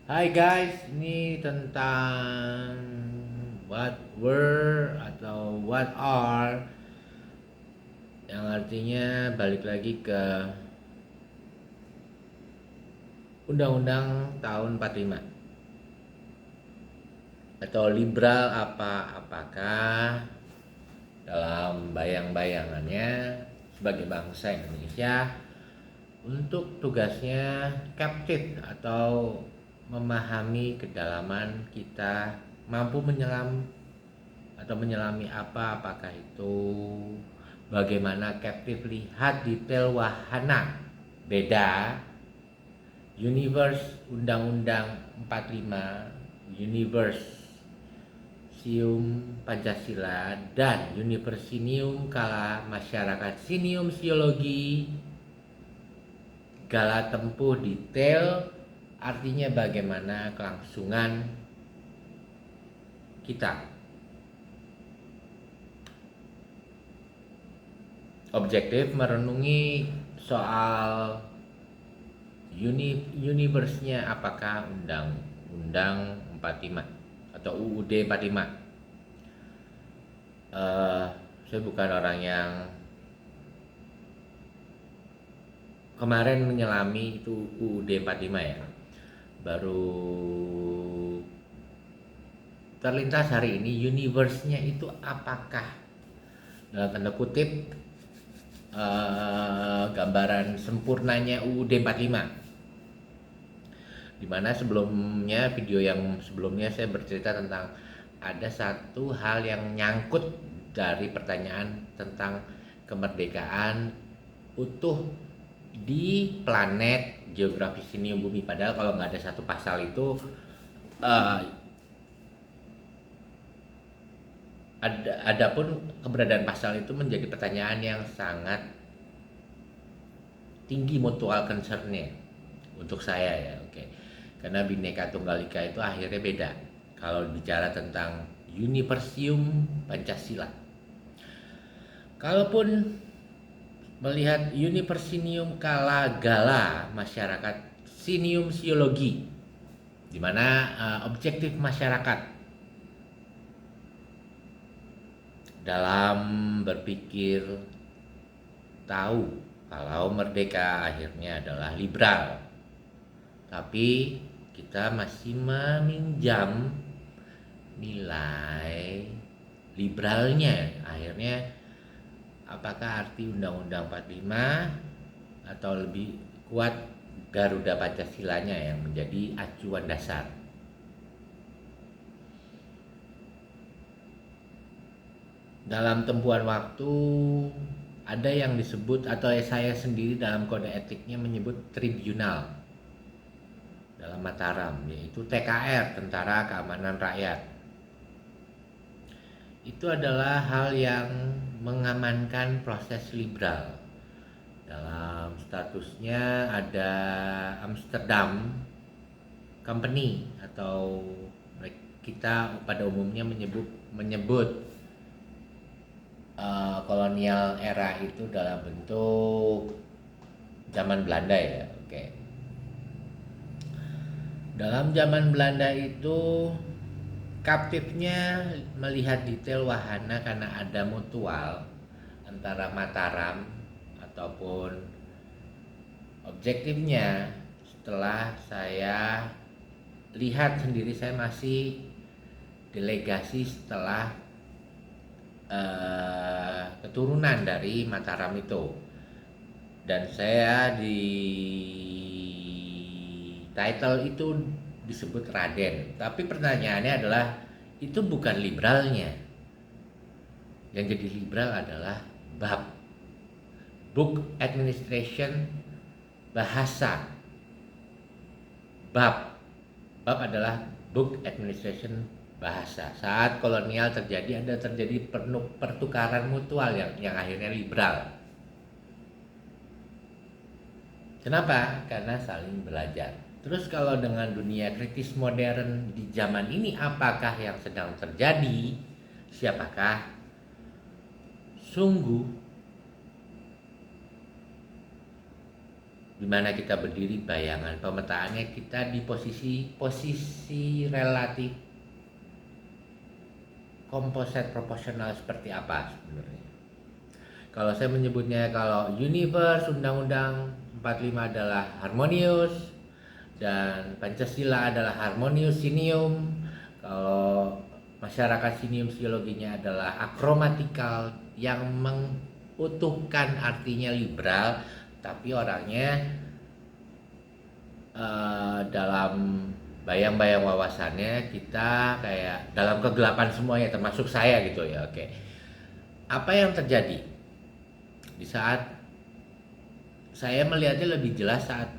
Hai guys, ini tentang what were atau what are, yang artinya balik lagi ke Undang-Undang tahun 45 atau liberal apakah dalam bayang-bayangannya sebagai bangsa Indonesia untuk tugasnya captive atau memahami kedalaman kita mampu menyelam atau menyelami apakah itu bagaimana captive lihat detail wahana beda universe undang-undang 45 universe sium Pancasila dan Universinium Kala Masyarakat Sinium Siologi Gala tempuh detail artinya bagaimana kelangsungan kita objektif merenungi soal universe-nya apakah undang-undang 45 atau UUD 45. Saya bukan orang yang kemarin menyelami itu UUD 45 ya. Baru terlintas hari ini universe-nya itu apakah dalam tanda kutip gambaran sempurnanya UUD 45, dimana sebelumnya video yang sebelumnya saya bercerita tentang ada satu hal yang nyangkut dari pertanyaan tentang kemerdekaan utuh di planet geografi sinium bumi, padahal kalau nggak ada satu pasal itu uh, adapun keberadaan pasal itu menjadi pertanyaan yang sangat tinggi mutual concernnya untuk saya ya, oke. Karena Bhinneka Tunggal Ika itu akhirnya beda kalau bicara tentang Universium Pancasila. Kalaupun melihat Universinium Kala Gala Masyarakat Sinium Siologi, di mana objektif masyarakat dalam berpikir tahu kalau merdeka akhirnya adalah liberal, tapi kita masih meminjam nilai liberalnya. Akhirnya apakah arti Undang-Undang 45 atau lebih kuat Garuda Pancasilanya yang menjadi acuan dasar. Dalam tempuhan waktu ada yang disebut atau saya sendiri dalam kode etiknya menyebut tribunal dalam Mataram, yaitu TKR, Tentara Keamanan Rakyat. Itu adalah hal yang mengamankan proses liberal. Dalam statusnya ada Amsterdam Company atau kita pada umumnya menyebut kolonial era itu dalam bentuk zaman Belanda ya, oke. Dalam zaman Belanda itu kaptifnya melihat detail wahana karena ada mutual antara Mataram ataupun objektifnya. Setelah saya lihat sendiri, saya masih delegasi setelah keturunan dari Mataram itu, dan saya di title itu disebut Raden. Tapi pertanyaannya adalah itu bukan liberalnya. Yang jadi liberal adalah bab, book administration, bahasa. Bab adalah book administration, bahasa. Saat kolonial terjadi pertukaran mutual yang akhirnya liberal. Kenapa? Karena saling belajar. Terus kalau dengan dunia kritis modern di zaman ini, apakah yang sedang terjadi? Siapakah sungguh di mana kita berdiri, bayangan pemetaannya kita di posisi relatif komposit proporsional seperti apa sebenarnya. Kalau saya menyebutnya, kalau universe Undang-Undang 45 adalah harmonius dan Pancasila adalah harmonius sinium. Kalau masyarakat sinium sisiologinya adalah akromatikal yang mengutuhkan artinya liberal, tapi orangnya dalam bayang-bayang wawasannya kita kayak dalam kegelapan semuanya, termasuk saya gitu ya. Oke, apa yang terjadi di saat saya melihatnya lebih jelas saat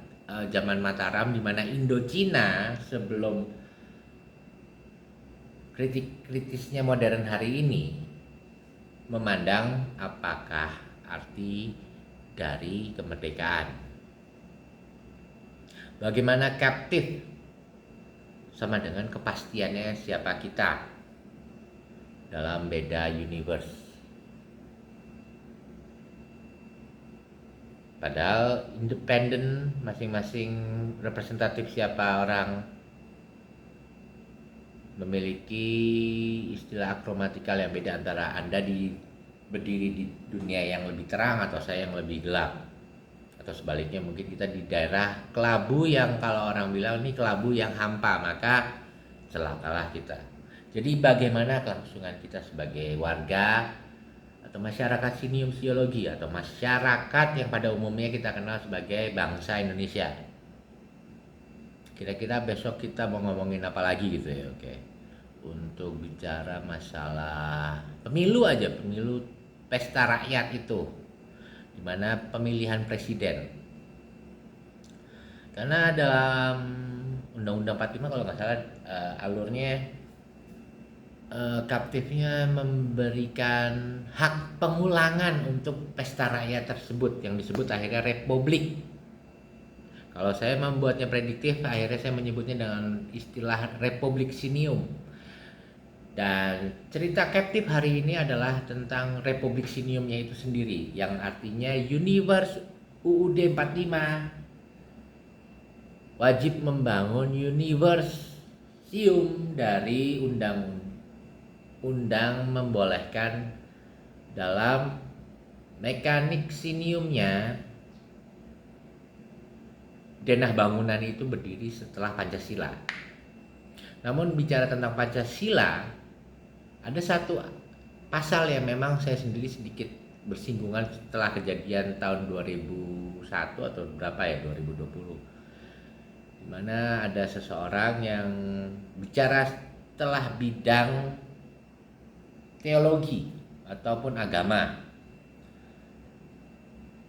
zaman Mataram, di mana Indochina sebelum kritisnya modern hari ini memandang apakah arti dari kemerdekaan. Bagaimana captive sama dengan kepastiannya siapa kita dalam beda universe. Padahal independen, masing-masing representatif siapa orang memiliki istilah akromatikal yang beda, antara Anda berdiri di dunia yang lebih terang atau saya yang lebih gelap. Atau sebaliknya, mungkin kita di daerah kelabu yang kalau orang bilang ini kelabu yang hampa, maka celakalah kita. Jadi bagaimana kelangsungan kita sebagai warga atau masyarakat sinium sisiologi atau masyarakat yang pada umumnya kita kenal sebagai bangsa Indonesia. Kira-kira besok kita mau ngomongin apa lagi gitu ya. Oke. Untuk bicara masalah pemilu aja, pemilu pesta rakyat itu, dimana pemilihan presiden. Karena dalam Undang-Undang 45 kalau nggak salah alurnya kaptifnya memberikan hak pengulangan untuk pesta rakyat tersebut yang disebut akhirnya republik. Kalau saya membuatnya prediktif, akhirnya saya menyebutnya dengan istilah republik sinium. Dan cerita captive hari ini adalah tentang republik siniumnya itu sendiri, yang artinya universe UUD 45 wajib membangun universe sium dari undang membolehkan dalam mekanik siniumnya denah bangunan itu berdiri setelah Pancasila. Namun bicara tentang Pancasila, ada satu pasal yang memang saya sendiri sedikit bersinggungan setelah kejadian tahun 2001 atau berapa ya, 2020, di mana ada seseorang yang bicara setelah bidang teologi ataupun agama,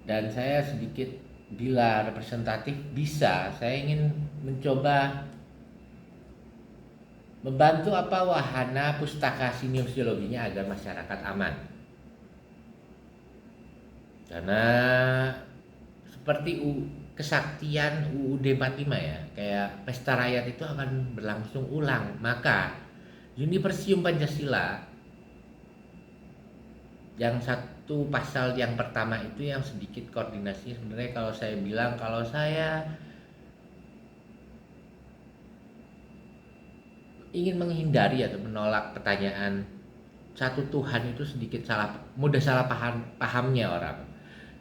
dan saya sedikit, bila representatif bisa, saya ingin mencoba membantu apa wahana pustaka sinium sisiologinya agar masyarakat aman. Karena seperti kesaktian UUD 45 ya, kayak pesta rakyat itu akan berlangsung ulang, maka Universium Pancasila yang satu pasal yang pertama itu yang sedikit koordinasi. Sebenarnya kalau saya bilang, kalau saya ingin menghindari atau menolak pertanyaan satu Tuhan itu sedikit mudah salah pahamnya orang.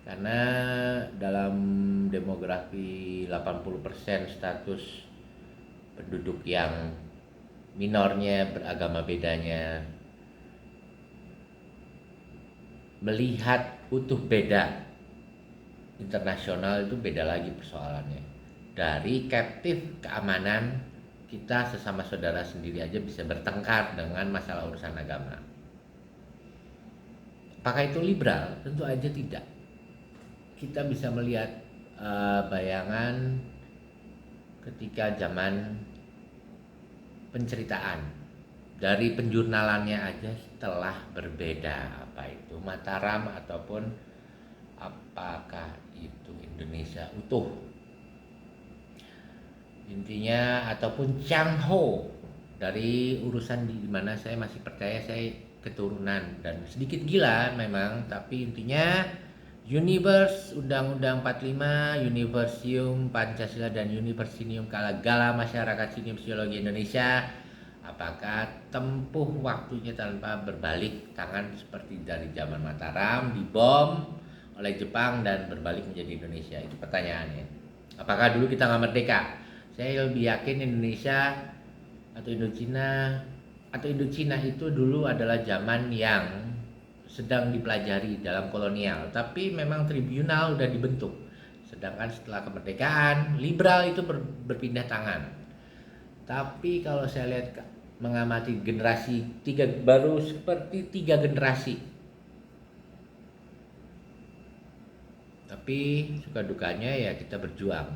Karena dalam demografi 80% status penduduk yang minornya beragama bedanya, melihat utuh beda internasional itu beda lagi persoalannya. Dari captive keamanan, kita sesama saudara sendiri aja bisa bertengkar dengan masalah urusan agama. Apakah itu liberal? Tentu aja tidak. Kita bisa melihat bayangan ketika zaman penceritaan, dari penjurnalannya aja telah berbeda, apa itu Mataram ataupun apakah itu Indonesia utuh. Intinya, ataupun Tionghoa, dari urusan di mana saya masih percaya saya keturunan dan sedikit gila memang, tapi intinya Universe, Undang-Undang 45, Universium Pancasila dan Universinium Kalagala Masyarakat Sinium Psikologi Indonesia. Apakah tempuh waktunya tanpa berbalik tangan seperti dari zaman Mataram dibom oleh Jepang dan berbalik menjadi Indonesia? Itu pertanyaannya. Apakah dulu kita nggak merdeka? Saya lebih yakin Indonesia atau Indochina itu dulu adalah zaman yang sedang dipelajari dalam kolonial, tapi memang tribunal udah dibentuk. Sedangkan setelah kemerdekaan, liberal itu berpindah tangan. Tapi kalau saya lihat mengamati generasi baru seperti 3 generasi. Tapi suka dukanya ya kita berjuang.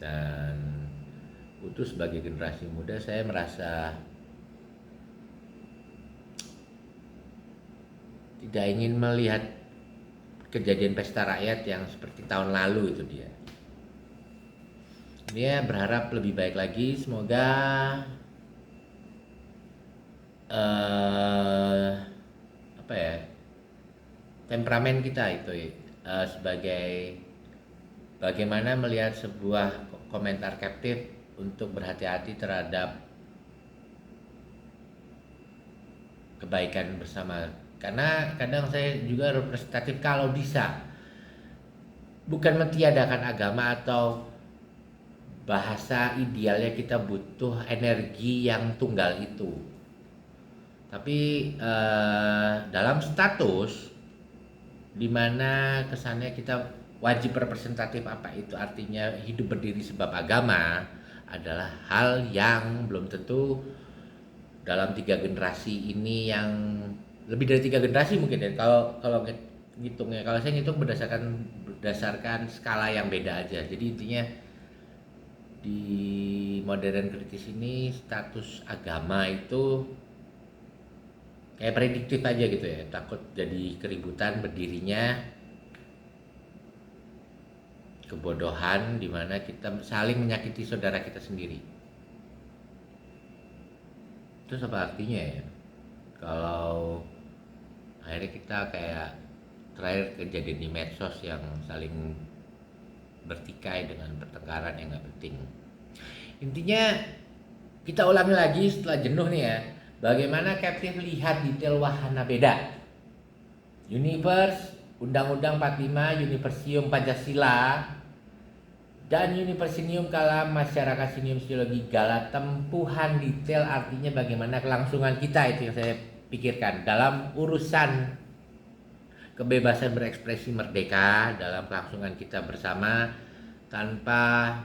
Dan itu sebagai generasi muda saya merasa tidak ingin melihat kejadian pesta rakyat yang seperti tahun lalu itu dia. Dia berharap lebih baik lagi, semoga temperamen kita itu sebagai bagaimana melihat sebuah komentar captive untuk berhati-hati terhadap kebaikan bersama. Karena kadang saya juga representatif kalau bisa bukan mentiadakan agama atau bahasa idealnya kita butuh energi yang tunggal itu. Tapi dalam status dimana kesannya kita wajib representatif, apa itu artinya hidup berdiri sebab agama, adalah hal yang belum tentu dalam 3 generasi ini, yang lebih dari 3 generasi mungkin ya, kalau ngitungnya, kalau saya ngitung berdasarkan skala yang beda aja. Jadi intinya di modern kritis ini status agama itu kayak prediktif aja gitu ya, takut jadi keributan berdirinya kebodohan di mana kita saling menyakiti saudara kita sendiri. Terus apa artinya ya kalau akhirnya kita kayak terakhir kejadian di medsos yang saling bertikai dengan pertengkaran yang gak penting. Intinya kita ulangi lagi setelah jenuh nih ya, bagaimana captive lihat detail wahana beda. Universe, Undang-Undang 45, Universium Pancasila dan Universinium Kala Masyarakat Sinium Psikologi Gala, tempuhan detail artinya bagaimana kelangsungan kita, itu yang saya pikirkan dalam urusan kebebasan berekspresi merdeka, dalam kelangsungan kita bersama tanpa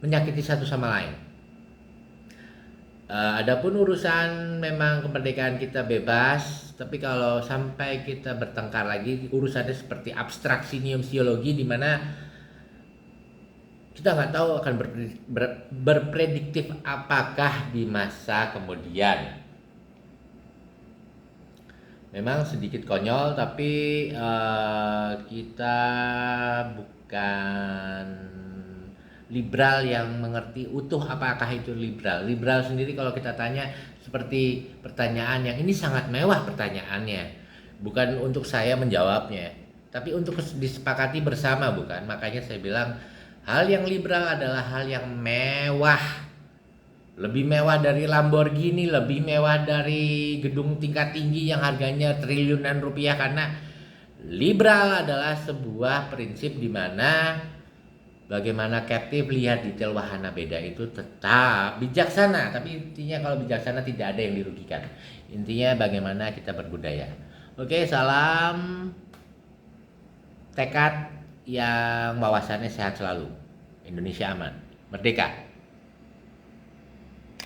menyakiti satu sama lain. Adapun urusan memang kemerdekaan kita bebas, tapi kalau sampai kita bertengkar lagi, urusannya seperti abstraksi sinium-psikologi di mana kita nggak tahu akan berprediktif apakah di masa kemudian. Memang sedikit konyol, tapi kita bukan liberal yang mengerti utuh apakah itu liberal. Liberal sendiri kalau kita tanya seperti pertanyaan yang ini sangat mewah pertanyaannya. Bukan untuk saya menjawabnya, tapi untuk disepakati bersama, bukan? Makanya saya bilang hal yang liberal adalah hal yang mewah. Lebih mewah dari Lamborghini, lebih mewah dari gedung tingkat tinggi yang harganya triliunan rupiah, karena liberal adalah sebuah prinsip di mana bagaimana captive lihat detail wahana beda itu tetap bijaksana. Tapi intinya kalau bijaksana tidak ada yang dirugikan. Intinya bagaimana kita berbudaya. Oke, salam tekad yang wawasannya sehat selalu. Indonesia aman, merdeka.